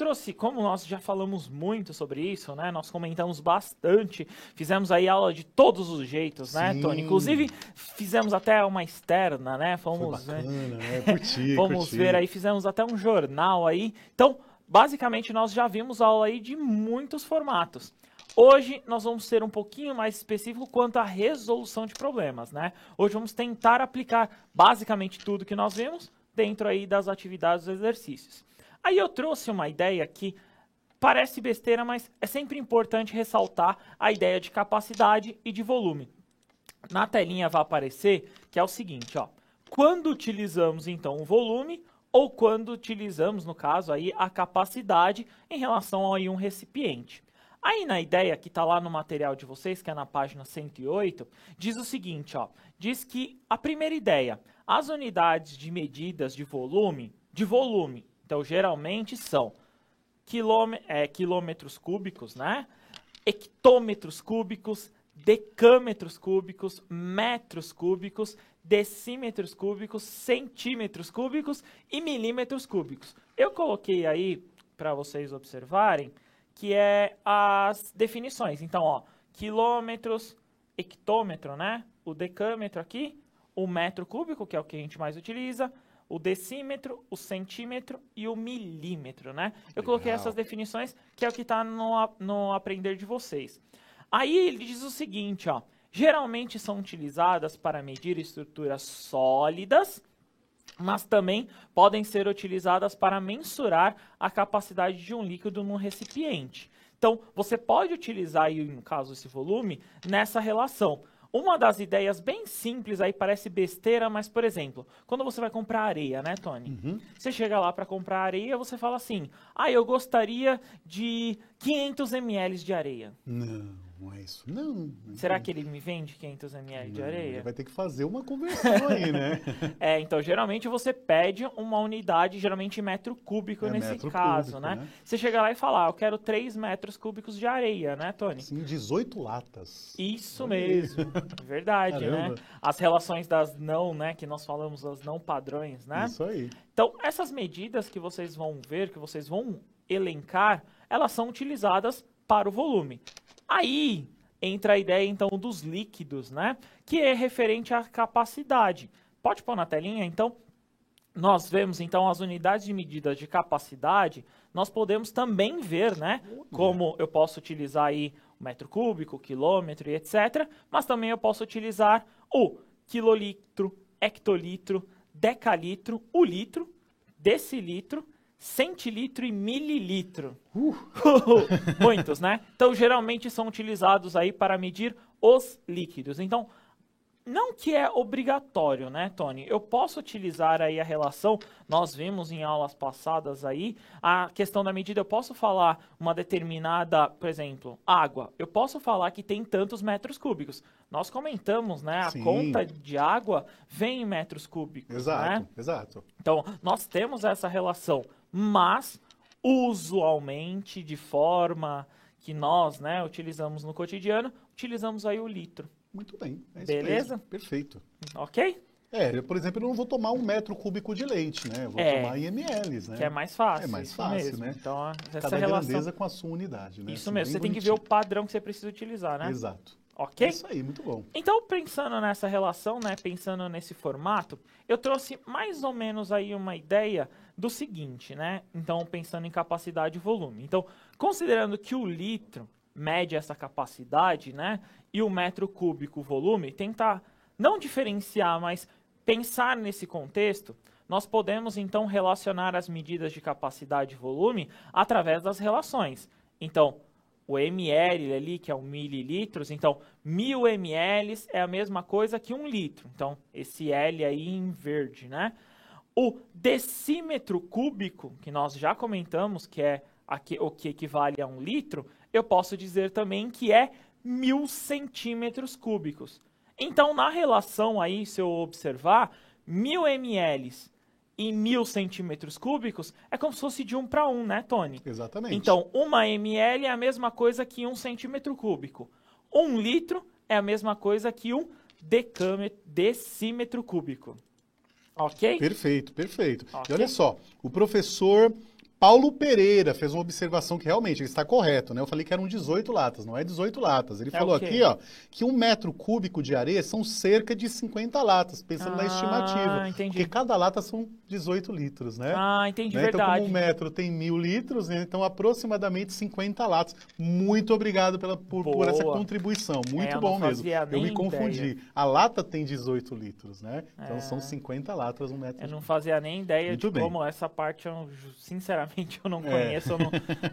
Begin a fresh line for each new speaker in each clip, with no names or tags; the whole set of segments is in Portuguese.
trouxe, como nós já falamos muito sobre isso, né? Nós comentamos bastante, fizemos aí aula de todos os jeitos, né, Tony? Inclusive, fizemos até uma externa, né? Fomos,
foi bacana, né? Curti,
vamos ver aí, fizemos até um jornal aí. Então, basicamente, nós já vimos aula aí de muitos formatos. Hoje nós vamos ser um pouquinho mais específico quanto à resolução de problemas, né? Hoje vamos tentar aplicar basicamente tudo que nós vimos dentro aí das atividades dos exercícios. Aí eu trouxe uma ideia que parece besteira, mas é sempre importante ressaltar a ideia de capacidade e de volume. Na telinha vai aparecer que é o seguinte, ó. Quando utilizamos então o volume ou quando utilizamos, no caso aí, a capacidade em relação a um recipiente. Aí na ideia que está lá no material de vocês, que é na página 108, diz o seguinte, ó, diz que a primeira ideia, as unidades de medidas de volume, então geralmente são quilômetros cúbicos, né? Hectômetros cúbicos, decâmetros cúbicos, metros cúbicos, decímetros cúbicos, centímetros cúbicos e milímetros cúbicos. Eu coloquei aí para vocês observarem que é as definições. Então, ó, quilômetros, hectômetro, né? O decâmetro aqui, o metro cúbico, que é o que a gente mais utiliza, o decímetro, o centímetro e o milímetro, né? Eu coloquei essas definições, que é o que está no aprender de vocês. Aí ele diz o seguinte, ó, geralmente são utilizadas para medir estruturas sólidas, mas também podem ser utilizadas para mensurar a capacidade de um líquido num recipiente. Então, você pode utilizar, aí, no caso, esse volume, nessa relação. Uma das ideias bem simples, aí parece besteira, mas, por exemplo, quando você vai comprar areia, né, Tony? Você chega lá para comprar areia, você fala assim, eu gostaria de 500 ml de areia.
Não é isso. Não.
Será que ele me vende 500 ml de areia?
Ele vai ter que fazer uma conversão aí, né?
Então, geralmente você pede uma unidade, geralmente metro cúbico nesse
metro
caso,
cúbico,
né? Você chega lá e fala, eu quero 3 metros cúbicos de areia, né, Tony?
Sim, 18 latas.
Isso mesmo, verdade,
Caramba.
né? As relações das não, né, que nós falamos, as não padrões, né?
Isso aí.
Então, essas medidas que vocês vão ver, que vocês vão elencar, elas são utilizadas para o volume. Aí entra a ideia, então, dos líquidos, né? Que é referente à capacidade. Pode pôr na telinha, então? Nós vemos, então, as unidades de medida de capacidade, nós podemos também ver, né? Como eu posso utilizar aí o metro cúbico, quilômetro e etc. Mas também eu posso utilizar o quilolitro, hectolitro, decalitro, o litro, decilitro, centilitro e mililitro. Muitos, né? Então, geralmente são utilizados aí para medir os líquidos. Então, não que é obrigatório, né, Tony? Eu posso utilizar aí a relação, nós vimos em aulas passadas aí, a questão da medida, eu posso falar uma determinada, por exemplo, água. Eu posso falar que tem tantos metros cúbicos. Nós comentamos, né, a conta de água vem em metros cúbicos,
exato,
né?
Exato.
Então, nós temos essa relação, mas usualmente, de forma que nós, né, utilizamos no cotidiano, utilizamos aí o litro.
Muito bem. É isso
Beleza?
mesmo. Perfeito.
Ok?
Eu, por exemplo, eu não vou tomar 1 metro cúbico de leite, né? Eu vou tomar em ml, né?
Que é mais fácil.
É mais fácil,
mesmo.
né?
Então, essa
Cada
relação...
grandeza com a sua unidade, né?
Isso
assim,
mesmo, você tem que ver o padrão que você precisa utilizar, né?
Exato.
Ok?
É isso aí, muito bom.
Então, pensando nessa relação, né, pensando nesse formato, eu trouxe mais ou menos aí uma ideia do seguinte, né? Então, pensando em capacidade e volume. Então, considerando que o litro mede essa capacidade, né? E o metro cúbico, o volume, tentar não diferenciar, mas pensar nesse contexto, nós podemos, então, relacionar as medidas de capacidade e volume através das relações. Então, o ml ali, que é um mililitros, então 1000 ml é a mesma coisa que 1 litro. Então, esse L aí em verde, né? O decímetro cúbico, que nós já comentamos, que é o que equivale a 1 litro, eu posso dizer também que é 1000 centímetros cúbicos. Então, na relação aí, se eu observar, 1000 ml e 1000 centímetros cúbicos é como se fosse de 1 para 1, né, Tony?
Exatamente.
Então, 1 ml é a mesma coisa que 1 centímetro cúbico. 1 litro é a mesma coisa que 1 decímetro cúbico. Ok?
Perfeito, perfeito.
Ok.
E olha só, o professor Paulo Pereira fez uma observação que realmente ele está correto, né? Eu falei que eram 18 latas, não é 18 latas. Ele falou aqui, ó, que 1 metro cúbico de areia são cerca de 50 latas, pensando na estimativa.
Entendi.
Porque cada lata são 18 litros, né?
Entendi,
né?
verdade.
Então, como 1 metro tem 1000 litros, né? Então aproximadamente 50 latas. Muito obrigado por essa contribuição, muito bom mesmo. Eu me confundi.
Ideia.
A lata tem 18 litros, né? Então são 50 latas, 1 metro.
Eu não fazia nem ideia
muito
de
bem.
como essa parte, sinceramente, eu não conheço, eu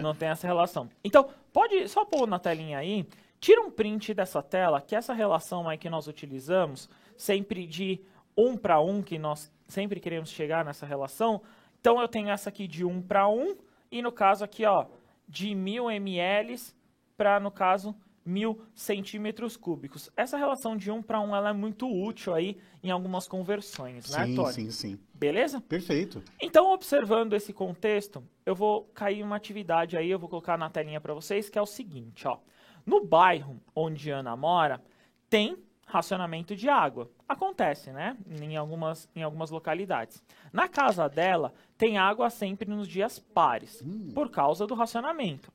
não tenho essa relação. Então, pode só pôr na telinha aí, tira um print dessa tela, que essa relação aí que nós utilizamos, sempre de 1 para 1, que nós sempre queremos chegar nessa relação. Então, eu tenho essa aqui de 1 para 1, e no caso aqui, ó, de 1000 ml para, no caso, 1000 centímetros cúbicos. Essa relação de 1 para 1 ela é muito útil aí em algumas conversões, né, Tony?
Sim.
Beleza?
Perfeito.
Então, observando esse contexto, eu vou cair uma atividade aí, eu vou colocar na telinha para vocês, que é o seguinte, ó. No bairro onde Ana mora, tem racionamento de água. Acontece, né? Em algumas localidades. Na casa dela, tem água sempre nos dias pares, por causa do racionamento.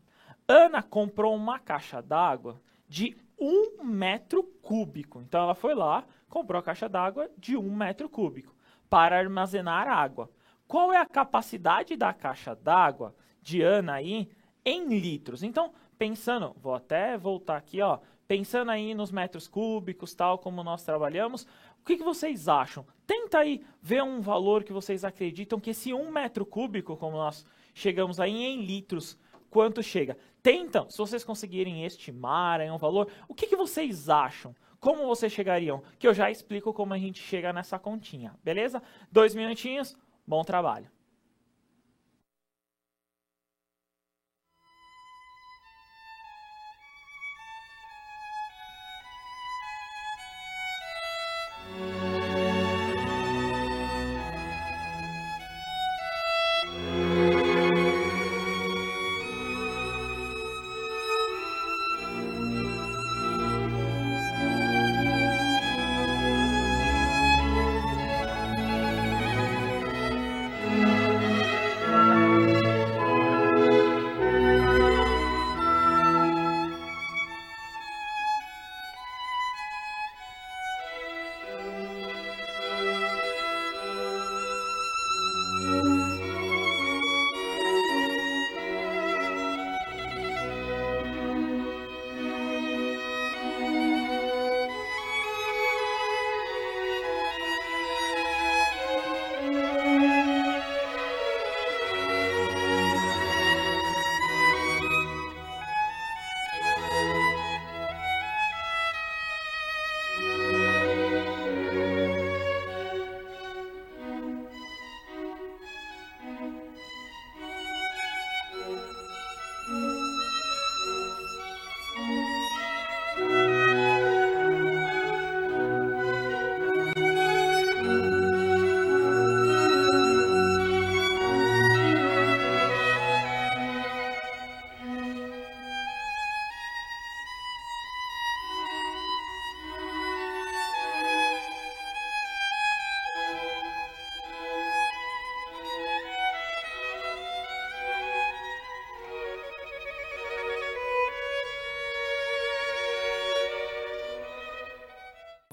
Ana comprou uma caixa d'água de 1 metro cúbico. Então, ela foi lá, comprou a caixa d'água de 1 metro cúbico para armazenar água. Qual é a capacidade da caixa d'água de Ana aí em litros? Então, pensando, vou até voltar aqui, ó, pensando aí nos metros cúbicos, tal como nós trabalhamos, o que vocês acham? Tenta aí ver um valor que vocês acreditam que esse 1 metro cúbico, como nós chegamos aí em litros, quanto chega? Tentam, se vocês conseguirem estimar aí um valor, o que vocês acham? Como vocês chegariam? Que eu já explico como a gente chega nessa continha, beleza? 2 minutinhos, bom trabalho.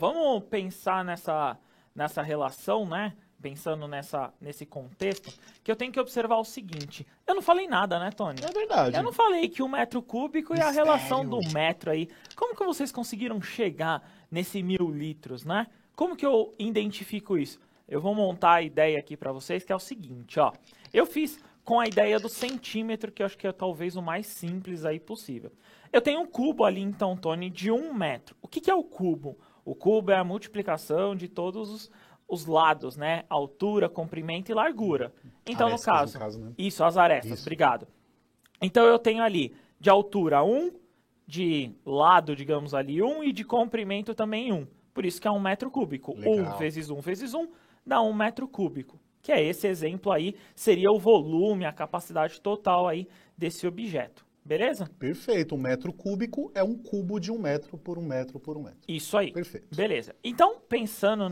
Vamos pensar nessa relação, né? Pensando nesse contexto, que eu tenho que observar o seguinte. Eu não falei nada, né, Tony?
É verdade.
Eu não falei que o metro cúbico e a relação do metro aí. Como que vocês conseguiram chegar nesse 1000 litros, né? Como que eu identifico isso? Eu vou montar a ideia aqui para vocês, que é o seguinte, ó. Eu fiz com a ideia do centímetro, que eu acho que é talvez o mais simples aí possível. Eu tenho um cubo ali, então, Tony, de 1 metro. O que é o cubo? O cubo é a multiplicação de todos os lados, né? Altura, comprimento e largura. Então,
arestas,
no caso
né?
Isso, as arestas, isso. Obrigado. Então, eu tenho ali de altura 1, de lado, digamos ali, 1, e de comprimento também 1. Por isso que é 1 metro cúbico.
Legal.
1 vezes 1 vezes 1 dá 1 metro cúbico. Que é esse exemplo aí, seria o volume, a capacidade total aí desse objeto. Beleza?
Perfeito. 1 metro cúbico é um cubo de 1 metro por 1 metro por 1 metro.
Isso aí.
Perfeito.
Beleza. Então, pensando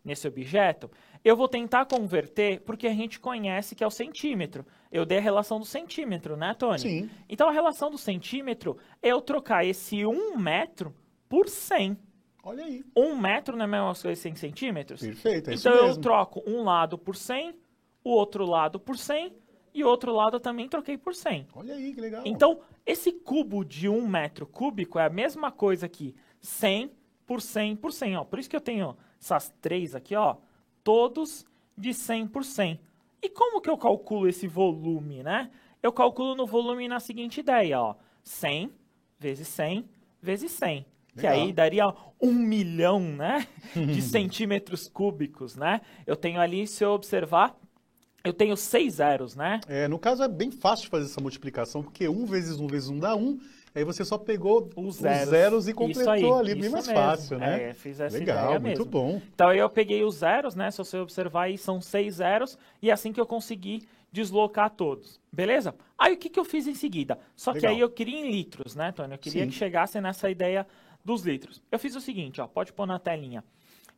nesse objeto, eu vou tentar converter, porque a gente conhece que é o centímetro. Eu dei a relação do centímetro, né, Tony?
Sim.
Então, a relação do centímetro é eu trocar esse 1 metro por 100.
Olha aí.
1 metro não é a mesma coisa que 100 centímetros?
Perfeito, é isso
então,
mesmo.
eu troco um lado por 100, o outro lado por 100, e o outro lado eu também troquei por 100.
Olha aí, que legal.
Então, esse cubo de 1 metro cúbico é a mesma coisa que 100 por 100 por 100. Ó. Por isso que eu tenho essas três aqui, ó, todos de 100 por 100. E como que eu calculo esse volume, né? Eu calculo no volume na seguinte ideia, ó. 100 vezes 100 vezes 100. Que aí daria 1 milhão, né? De centímetros cúbicos, né? Eu tenho ali, se eu observar, eu tenho 6 zeros, né?
No caso é bem fácil de fazer essa multiplicação, porque 1 vezes 1 vezes 1 dá 1, aí você só pegou os zeros e completou ali, bem mais fácil, né?
Fiz essa
legal,
ideia
muito
mesmo.
bom.
Então aí eu peguei os zeros, né? Se você observar aí, são 6 zeros, e é assim que eu consegui deslocar todos, beleza? Aí o que eu fiz em seguida? Só que aí eu queria em litros, né, Tony? Eu queria que chegasse nessa ideia dos litros. Eu fiz o seguinte, ó, pode pôr na telinha.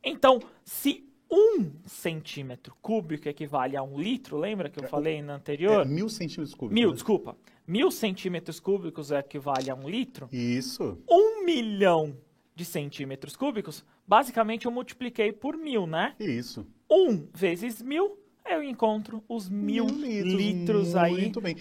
Então, se 1 centímetro cúbico equivale a 1 litro, lembra que eu falei no anterior?
1000 centímetros cúbicos.
1000,
né?
desculpa. 1000 centímetros cúbicos equivale a 1 litro.
Isso.
1 milhão de centímetros cúbicos, basicamente eu multipliquei por 1000, né?
Isso.
1 vezes 1000, eu encontro os 1000 litros aí.
Muito bem.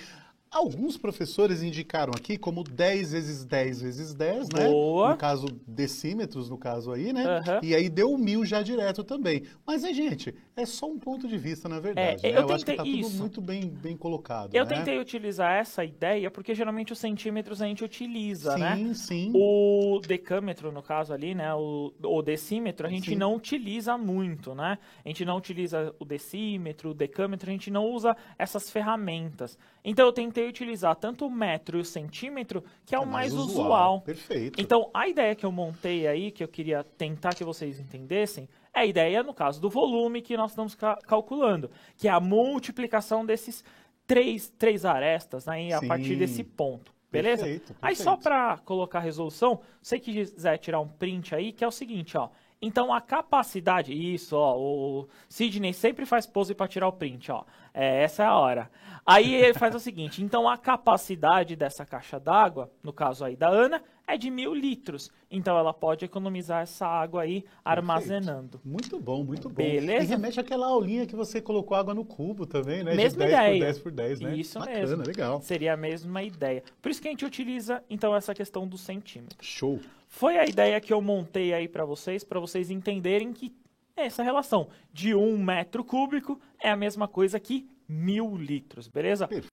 Alguns professores indicaram aqui como 10 vezes 10 vezes 10, né?
Boa.
No caso, decímetros, no caso aí, né?
Aham.
E aí deu 1000 já direto também. Mas, gente, é só um ponto de vista, na verdade. né?
eu
acho que tá
tentei
tudo
isso.
muito bem colocado,
Eu
né?
tentei utilizar essa ideia porque geralmente os centímetros a gente utiliza, né?
Sim.
O decâmetro, no caso ali, né? O decímetro, a gente
Sim.
não utiliza muito, né? A gente não utiliza o decímetro, o decâmetro, a gente não usa essas ferramentas. Então eu tentei utilizar tanto o metro e o centímetro, que é o mais usual.
Perfeito.
Então, a ideia que eu montei aí, que eu queria tentar que vocês entendessem, é a ideia, no caso do volume, que nós estamos calculando, que é a multiplicação desses três arestas, né, a
Sim.
partir desse ponto. Beleza?
Perfeito.
Aí, só para colocar a resolução, se você quiser tirar um print aí, que é o seguinte, ó. Então, a capacidade... Isso, ó, o Sidney sempre faz pose para tirar o print, ó. Essa é a hora. Aí, ele faz o seguinte. Então, a capacidade dessa caixa d'água, no caso aí da Ana, é de 1000 litros. Então, ela pode economizar essa água aí armazenando.
Muito bom, muito bom.
Beleza?
E remete àquela aulinha que você colocou água no cubo também, né?
Mesma
de 10
ideia.
por 10 por 10, né?
Isso
Bacana,
mesmo.
legal.
Seria a mesma ideia. Por isso que a gente utiliza, então, essa questão do centímetro.
Show.
Foi a ideia que eu montei aí para vocês entenderem que essa relação de 1 metro cúbico é a mesma coisa que 1000 litros, beleza?